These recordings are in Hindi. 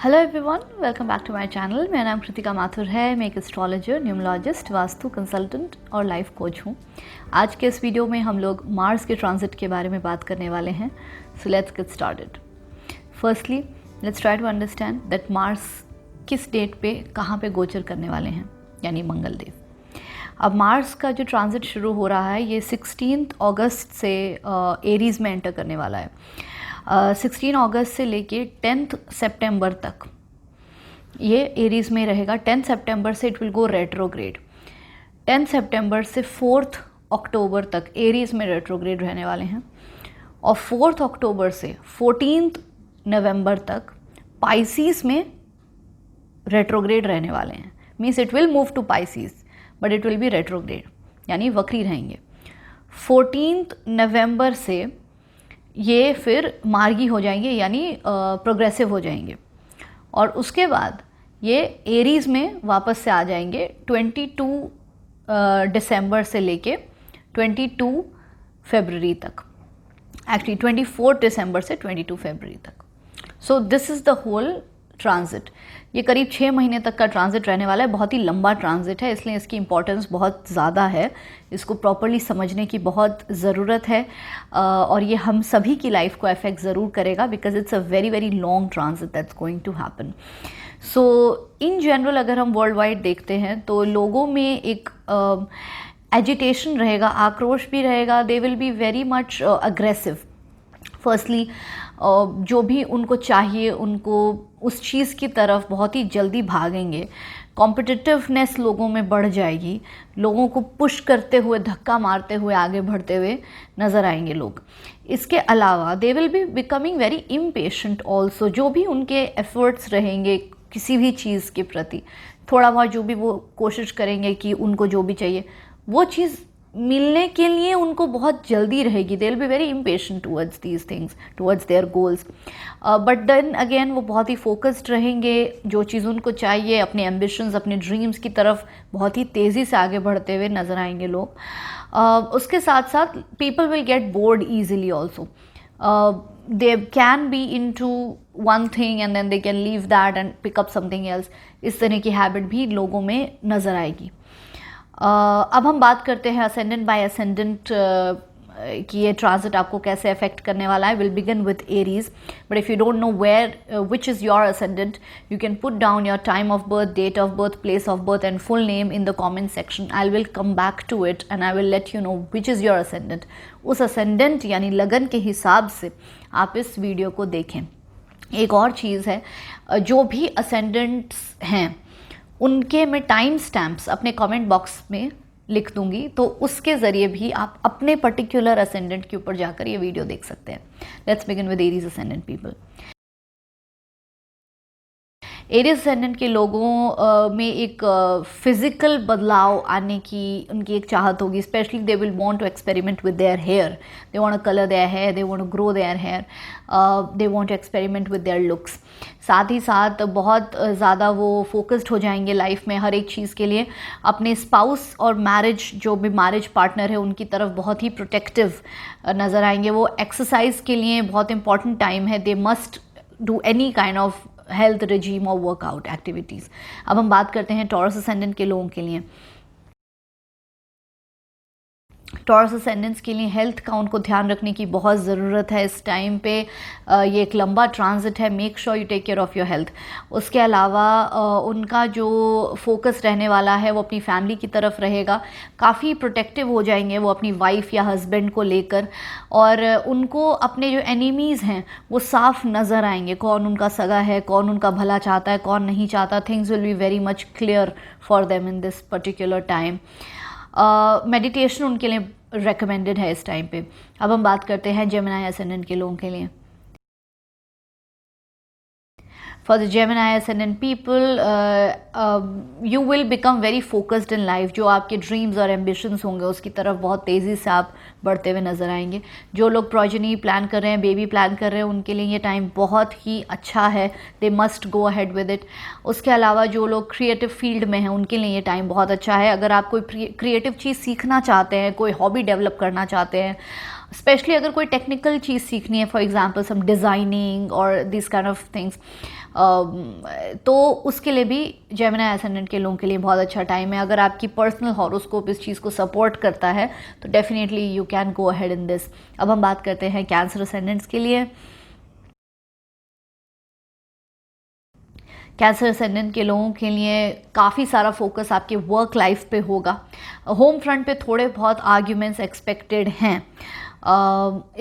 Hello everyone, welcome back to my channel. मेरा नाम कृतिका माथुर है। मैं एक एस्ट्रोलॉजर, न्यूमरोलॉजिस्ट, वास्तु कंसल्टेंट और लाइफ कोच हूँ। आज के इस वीडियो में हम लोग मार्स के ट्रांजिट के बारे में बात करने वाले हैं। So let's get started. Firstly let's try to understand that Mars किस डेट पे कहाँ पे गोचर करने वाले हैं, यानी मंगलदेव। अब मार्स का जो ट्रांजिट शुरू हो रहा है ये 16 अगस्त से एरीज में एंटर करने वाला है। 16 अगस्त से लेके 10 सितंबर तक ये एरीज में रहेगा। 10 सितंबर से इट विल गो रेट्रोग्रेड। 10 सितंबर से 4 अक्टूबर तक एरीज में रेट्रोग्रेड रहने वाले हैं और 4 अक्टूबर से 14 नवंबर तक पाइसीज में रेट्रोग्रेड रहने वाले हैं। Means it will move to Pisces but it will be retrograde, यानी वक्री रहेंगे। 14 नवंबर से ये फिर मार्गी हो जाएंगे, यानी प्रोग्रेसिव हो जाएंगे और उसके बाद ये एरीज में वापस से आ जाएंगे 22 दिसंबर से लेके 22 फरवरी तक। एक्चुअली 24 दिसंबर से 22 फरवरी तक। So this is the whole transit. ये करीब 6 महीने तक का ट्रांजिट रहने वाला है। बहुत ही लंबा ट्रांजिट है, इसलिए इसकी इम्पोर्टेंस बहुत ज़्यादा है। इसको प्रॉपर्ली समझने की बहुत ज़रूरत है और ये हम सभी की लाइफ को अफेक्ट ज़रूर करेगा, because it's a very very long transit that's going to happen. So in general अगर हम वर्ल्ड वाइड देखते हैं तो लोगों में एक एजिटेशन रहेगा, आक्रोश भी रहेगा। दे will be very much aggressive. Firstly जो भी उनको चाहिए उनको उस चीज़ की तरफ बहुत ही जल्दी भागेंगे। कॉम्पिटिटिवनेस लोगों में बढ़ जाएगी। लोगों को पुश करते हुए, धक्का मारते हुए आगे बढ़ते हुए नज़र आएंगे लोग। इसके अलावा दे will be becoming very impatient also. जो भी उनके एफर्ट्स रहेंगे किसी भी चीज़ के प्रति, थोड़ा बहुत जो भी वो कोशिश करेंगे कि उनको जो भी चाहिए वो चीज़ मिलने के लिए उनको बहुत जल्दी रहेगी। They will be very impatient towards these things, towards their goals. But then again वो बहुत ही फोकस्ड रहेंगे। जो चीज़ उनको चाहिए, अपने एम्बिशंस, अपने ड्रीम्स की तरफ बहुत ही तेज़ी से आगे बढ़ते हुए नज़र आएंगे लोग। उसके साथ साथ people will get bored easily also. they can be into one thing and then they can leave that and pick up something else. इस तरह की हैबिट भी लोगों में नज़र आएगी। अब हम बात करते हैं असेंडेंट बाय असेंडेंट कि ये ट्रांजिट आपको कैसे अफेक्ट करने वाला है। Will begin with Aries, but if you don't know where which is your ascendant, you can put down your time of birth, date of birth, place of birth and full name in the comment section. I will come back to it and I will let you know which is your ascendant. उस असेंडेंट यानी लगन के हिसाब से आप इस वीडियो को देखें। एक और चीज़ है, जो भी असेंडेंट्स हैं उनके मैं टाइम स्टैम्प्स अपने कमेंट बॉक्स में लिख दूंगी, तो उसके ज़रिए भी आप अपने पर्टिकुलर असेंडेंट के ऊपर जाकर ये वीडियो देख सकते हैं। Let's begin with Aries ascendant people. Aries ascendant के लोगों में एक फिजिकल बदलाव आने की उनकी एक चाहत होगी। Specially they will want to experiment with their hair, they want to colour their hair, they want to grow their hair, they want to experiment with their looks. साथ ही साथ बहुत ज़्यादा वो फोकस्ड हो जाएंगे लाइफ में हर एक चीज़ के लिए। अपने स्पाउस और मैरिज, जो भी मैरिज पार्टनर है उनकी तरफ बहुत ही प्रोटेक्टिव नज़र आएंगे। वो एक्सरसाइज के लिए बहुत इंपॉर्टेंट टाइम है। They must do any kind of health regime और वर्कआउट एक्टिविटीज़। अब हम बात करते हैं टॉरस असेंडेंट के लोगों के लिए। टॉरस असेंडेंट्स के लिए हेल्थ का उनको ध्यान रखने की बहुत ज़रूरत है इस टाइम पे। ये एक लंबा ट्रांजिट है। Make sure you take care of your health. उसके अलावा उनका जो फोकस रहने वाला है वो अपनी फैमिली की तरफ रहेगा। काफ़ी प्रोटेक्टिव हो जाएंगे वो अपनी वाइफ या हस्बैंड को लेकर, और उनको अपने जो एनिमीज़ हैं वो साफ नज़र आएंगे। कौन उनका सगा है, कौन उनका भला चाहता है, कौन नहीं चाहता। Things will be very much clear for them in this particular time. Meditation उनके लिए रेकमेंडेड है इस टाइम पे। अब हम बात करते हैं जेमिनी असेंडेंट के लोगों के लिए। For the Gemini ascendant people, you will become very focused in life. जो आपके ड्रीम्स और एम्बिशंस होंगे उसकी तरफ बहुत तेज़ी से आप बढ़ते हुए नज़र आएंगे। जो लोग प्रोजेनी प्लान कर रहे हैं, बेबी प्लान कर रहे हैं, उनके लिए ये टाइम बहुत ही अच्छा है। They must go ahead with it. उसके अलावा जो लोग क्रिएटिव फील्ड में हैं उनके लिए ये टाइम बहुत अच्छा है। अगर आप कोई क्रिएटिव चीज़ सीखना चाहते हैं, कोई हॉबी डेवलप करना चाहते हैं, स्पेशली अगर कोई टेक्निकल चीज़ सीखनी है, फॉर एग्जांपल सम डिज़ाइनिंग और दिस काइंड ऑफ थिंग्स, तो उसके लिए भी जेमिनी एसेंडेंट के लोगों के लिए बहुत अच्छा टाइम है। अगर आपकी पर्सनल हॉरोस्कोप इस चीज़ को सपोर्ट करता है तो definitely you can go ahead in this. अब हम बात करते हैं कैंसर एसेंडेंट्स के लिए। कैंसर एसेंडेंट के लोगों के लिए काफ़ी सारा फोकस आपके वर्क लाइफ पे होगा। होम फ्रंट पे थोड़े बहुत आर्ग्यूमेंट्स एक्सपेक्टेड हैं।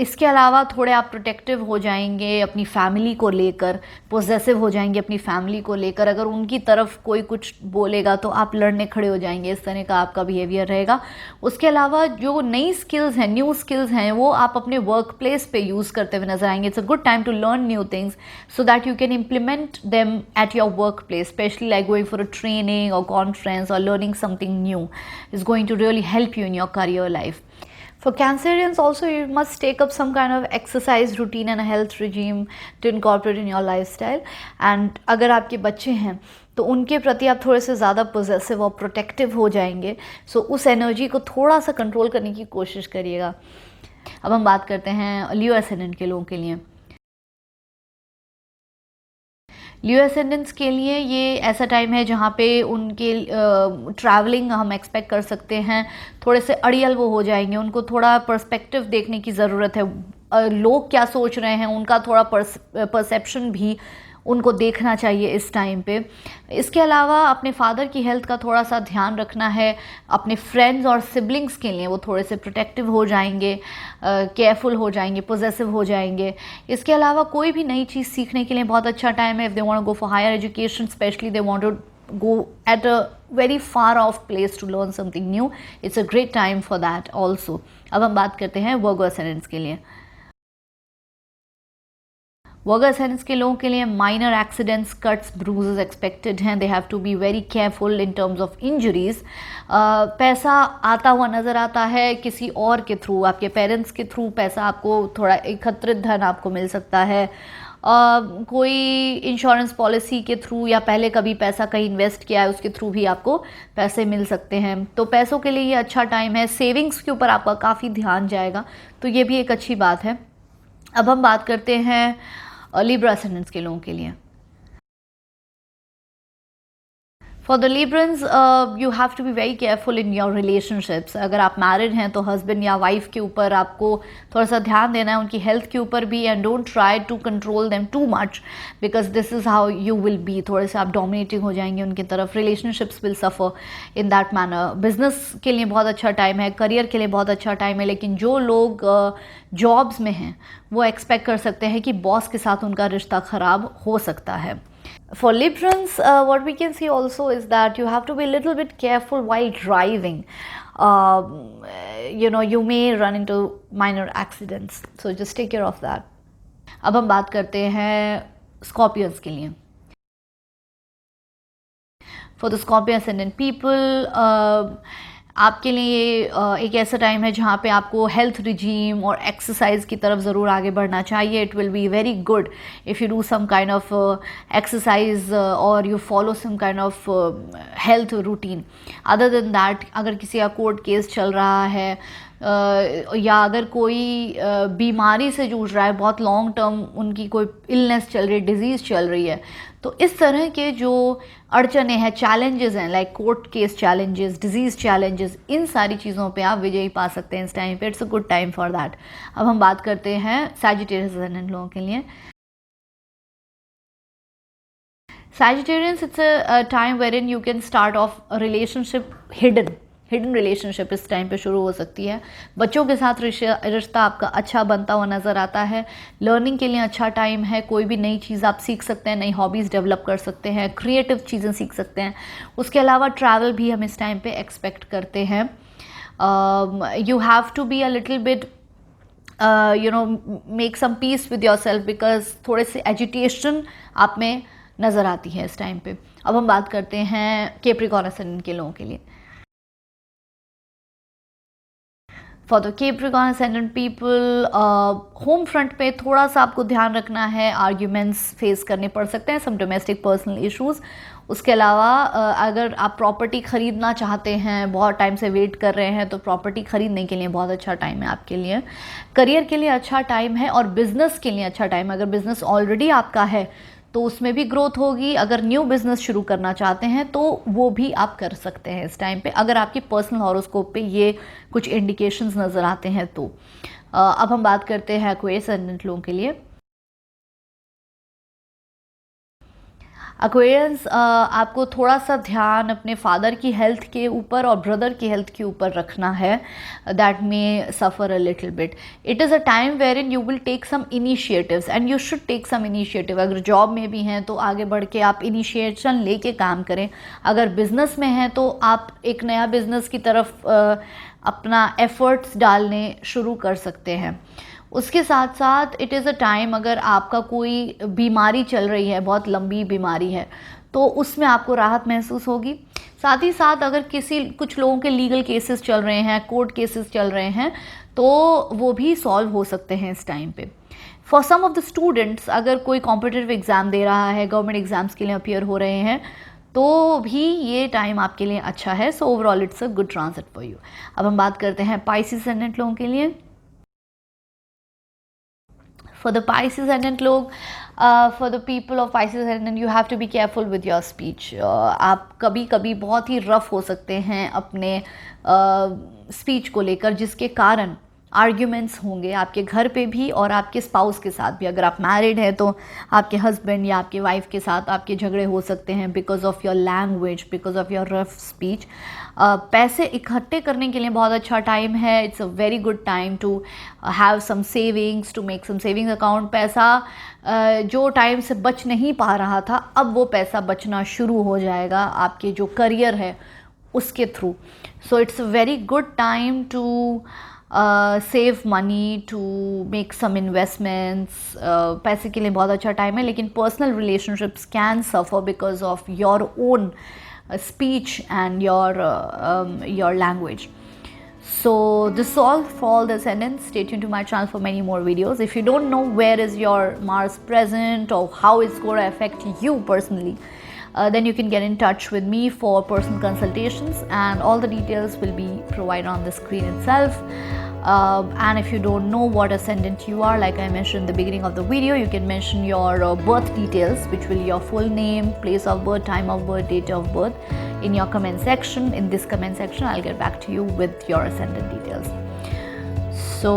इसके अलावा थोड़े आप प्रोटेक्टिव हो जाएंगे अपनी फैमिली को लेकर, पोजेसिव हो जाएंगे अपनी फैमिली को लेकर। अगर उनकी तरफ कोई कुछ बोलेगा तो आप लड़ने खड़े हो जाएंगे, इस तरह का आपका बिहेवियर रहेगा। उसके अलावा जो नई स्किल्स हैं, न्यू स्किल्स हैं, वो आप अपने वर्क प्लेस पे यूज़ करते हुए नजर आएंगे। It's a good time to learn new things so that you can implement them at your work place, specially like going for a training और कॉन्फ्रेंस और learning something new is going to really help you in your career life. For Cancerians also, you must take up some kind of exercise routine and a health regime to incorporate in your lifestyle. And अगर आपके बच्चे हैं तो उनके प्रति आप थोड़े से ज़्यादा पोजेसिव और प्रोटेक्टिव हो जाएंगे, सो उस एनर्जी को थोड़ा सा कंट्रोल करने की कोशिश करिएगा। अब हम बात करते हैं लियो एसेंडेंट के लोगों के लिए। लियो एसेंडेंट्स के लिए ये ऐसा टाइम है जहाँ पे उनके ट्रैवलिंग हम एक्सपेक्ट कर सकते हैं। थोड़े से अड़ियल वो हो जाएंगे, उनको थोड़ा पर्सपेक्टिव देखने की ज़रूरत है। लोग क्या सोच रहे हैं उनका थोड़ा परसेप्शन भी उनको देखना चाहिए इस टाइम पे। इसके अलावा अपने फादर की हेल्थ का थोड़ा सा ध्यान रखना है। अपने फ्रेंड्स और सिबलिंग्स के लिए वो थोड़े से प्रोटेक्टिव हो जाएंगे, केयरफुल हो जाएंगे, पोजेसिव हो जाएंगे। इसके अलावा कोई भी नई चीज़ सीखने के लिए बहुत अच्छा टाइम है। If they want to go for higher education, specially they want to go at a very far off place to learn something new, it's a great time for that also. अब हम बात करते हैं वर्गो एसेंडेंट्स के लिए। वर्गो एसेंडेंट्स के लोगों के लिए minor accidents, cuts, bruises expected हैं। They have to be very careful in terms of injuries. पैसा आता हुआ नज़र आता है किसी और के थ्रू, आपके पेरेंट्स के थ्रू पैसा आपको थोड़ा एकत्रित धन आपको मिल सकता है। कोई इंश्योरेंस पॉलिसी के थ्रू या पहले कभी पैसा कहीं इन्वेस्ट किया है उसके थ्रू भी आपको पैसे मिल सकते हैं। तो पैसों के लिए ये अच्छा टाइम है। सेविंग्स के ऊपर आपका काफ़ी ध्यान जाएगा, तो ये भी एक अच्छी बात है। अब हम बात करते हैं लिब्रा एसेंडेंट्स के लोगों के लिए। For the Librans, you have to be very careful in your relationships. अगर आप मैरिड हैं तो हस्बैंड या वाइफ के ऊपर आपको थोड़ा सा ध्यान देना है, उनकी हेल्थ के ऊपर भी। And don't try to control them too much because this is how you will be. थोड़े से आप डोमिनेटिंग हो जाएंगे उनकी तरफ। Relationships will suffer in that manner. Business के लिए बहुत अच्छा टाइम है, करियर के लिए बहुत अच्छा टाइम है। लेकिन जो लोग जॉब्स में हैं वो एक्सपेक्ट कर सकते हैं कि बॉस के साथ उनका रिश्ता ख़राब हो सकता है। For Librans, what we can see also is that you have to be a little bit careful while driving. You may run into minor accidents, so just take care of that. अब हम बात करते हैं स्कॉर्पियंस के लिए। For the Scorpio ascendant people, आपके लिए एक ऐसा टाइम है जहाँ पे आपको हेल्थ रिजीम और एक्सरसाइज की तरफ ज़रूर आगे बढ़ना चाहिए। It will be very good if you do some kind of exercise और you follow some kind of health routine. Other than that, अगर किसी का कोर्ट केस चल रहा है या अगर कोई बीमारी से जूझ रहा है, बहुत लॉन्ग टर्म उनकी कोई इलनेस चल रही है, डिजीज़ चल रही है, तो इस तरह के जो अड़चने हैं, चैलेंजेस हैं, like court case challenges, disease challenges, इन सारी चीज़ों पे आप विजयी पा सकते हैं इस टाइम पे। It's a good time for that. अब हम बात करते हैं सैजिटेरियस एसेंडेंट लोगों के लिए। Sagittarians, it's a time wherein you can start off a relationship hidden relationship इस टाइम पे शुरू हो सकती है। बच्चों के साथ रिश्ता आपका अच्छा बनता हुआ नज़र आता है। लर्निंग के लिए अच्छा टाइम है। कोई भी नई चीज़ आप सीख सकते हैं, नई हॉबीज़ डेवलप कर सकते हैं, क्रिएटिव चीज़ें सीख सकते हैं। उसके अलावा ट्रैवल भी हम इस टाइम पे एक्सपेक्ट करते हैं। You have to be a little bit make some peace with yourself because थोड़े से एजिटेशन आप में नज़र आती है इस टाइम पे। अब हम बात करते हैं कैप्रिकॉर्न एसेंडेंट के लोगों के लिए। For the Capricorn ascendant people, home front पे थोड़ा सा आपको ध्यान रखना है, आर्ग्यूमेंट्स फेस करने पड़ सकते हैं, सम डोमेस्टिक पर्सनल इश्यूज़। उसके अलावा अगर आप प्रॉपर्टी ख़रीदना चाहते हैं, बहुत टाइम से वेट कर रहे हैं, तो प्रॉपर्टी ख़रीदने के लिए बहुत अच्छा टाइम है आपके लिए। करियर के लिए अच्छा टाइम है और बिज़नेस के लिए अच्छा टाइम है। अगर बिज़नेस ऑलरेडी आपका है तो उसमें भी ग्रोथ होगी। अगर न्यू बिज़नेस शुरू करना चाहते हैं तो वो भी आप कर सकते हैं इस टाइम पे, अगर आपकी पर्सनल हॉरोस्कोप पे ये कुछ इंडिकेशंस नज़र आते हैं तो। अब हम बात करते हैं एक्वेरियस असेंडेंट लोगों के लिए। एक्वेरियंस, आपको थोड़ा सा ध्यान अपने फादर की हेल्थ के ऊपर और ब्रदर की हेल्थ के ऊपर रखना है। That may suffer a little bit. It is a time wherein you will take some initiatives and you should take some initiative. अगर जॉब में भी हैं तो आगे बढ़ के आप इनिशिएशन लेके काम करें। अगर बिज़नेस में हैं तो आप एक नया बिज़नेस की तरफ अपना एफ़र्ट्स डालने शुरू कर सकते हैं। उसके साथ साथ इट इज़ अ टाइम, अगर आपका कोई बीमारी चल रही है, बहुत लंबी बीमारी है, तो उसमें आपको राहत महसूस होगी। साथ ही साथ अगर कुछ लोगों के लीगल केसेस चल रहे हैं, कोर्ट केसेस चल रहे हैं, तो वो भी सॉल्व हो सकते हैं इस टाइम पे। For some of the students, अगर कोई कॉम्पिटिटिव एग्ज़ाम दे रहा है, गवर्नमेंट एग्ज़ाम्स के लिए अपीयर हो रहे हैं, तो भी ये टाइम आपके लिए अच्छा है। So overall it's a good transit for you. अब हम बात करते हैं पाइसेस असेंडेंट लोगों के लिए। For the Pisces ascendant लोग, for the people of Pisces ascendant, you have to be careful with your speech. आप कभी कभी बहुत ही रफ हो सकते हैं अपने स्पीच को लेकर, जिसके कारण आर्ग्यूमेंट्स होंगे आपके घर पे भी और आपके स्पाउस के साथ भी। अगर आप मैरिड हैं तो आपके हस्बैंड या आपके वाइफ के साथ आपके झगड़े हो सकते हैं because of your language, because of your rough speech. पैसे इकट्ठे करने के लिए बहुत अच्छा टाइम है। It's a very good time to have some savings, to make some savings account. पैसा जो टाइम से बच नहीं पा रहा था, अब वो पैसा बचना शुरू हो जाएगा आपके जो करियर है उसके थ्रू। So it's a very good time to save money, to make some investments. पैसे के लिए बहुत अच्छा टाइम है, लेकिन personal relationships can suffer because of your own speech and your language. So this is all for the ascendants. Stay tuned to my channel for many more videos. If you don't know where is your Mars present or how it's going to affect you personally, then you can get in touch with me for personal consultations, and all the details will be provided on the screen itself. And if you don't know what ascendant you are, like I mentioned in the beginning of the video, you can mention your birth details, which will be your full name, place of birth, time of birth, date of birth, in your comment section. In this comment section, I'll get back to you with your ascendant details. So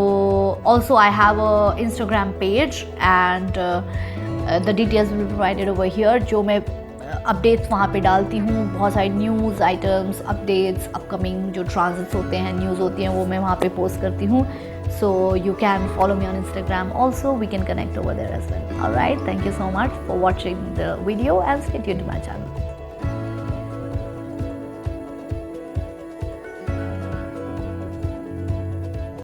also I have a Instagram page, and the details will be provided over here. जो मैं अपडेट्स वहाँ पे डालती हूँ, बहुत सारी न्यूज़ आइटम्स, अपडेट्स, अपकमिंग जो ट्रांजिट्स होते हैं, न्यूज़ होती हैं, वो मैं वहाँ पे पोस्ट करती हूँ. So you can follow me on Instagram also. We can connect over there as well. Alright, thank you so much for watching the video and stay tuned to my channel.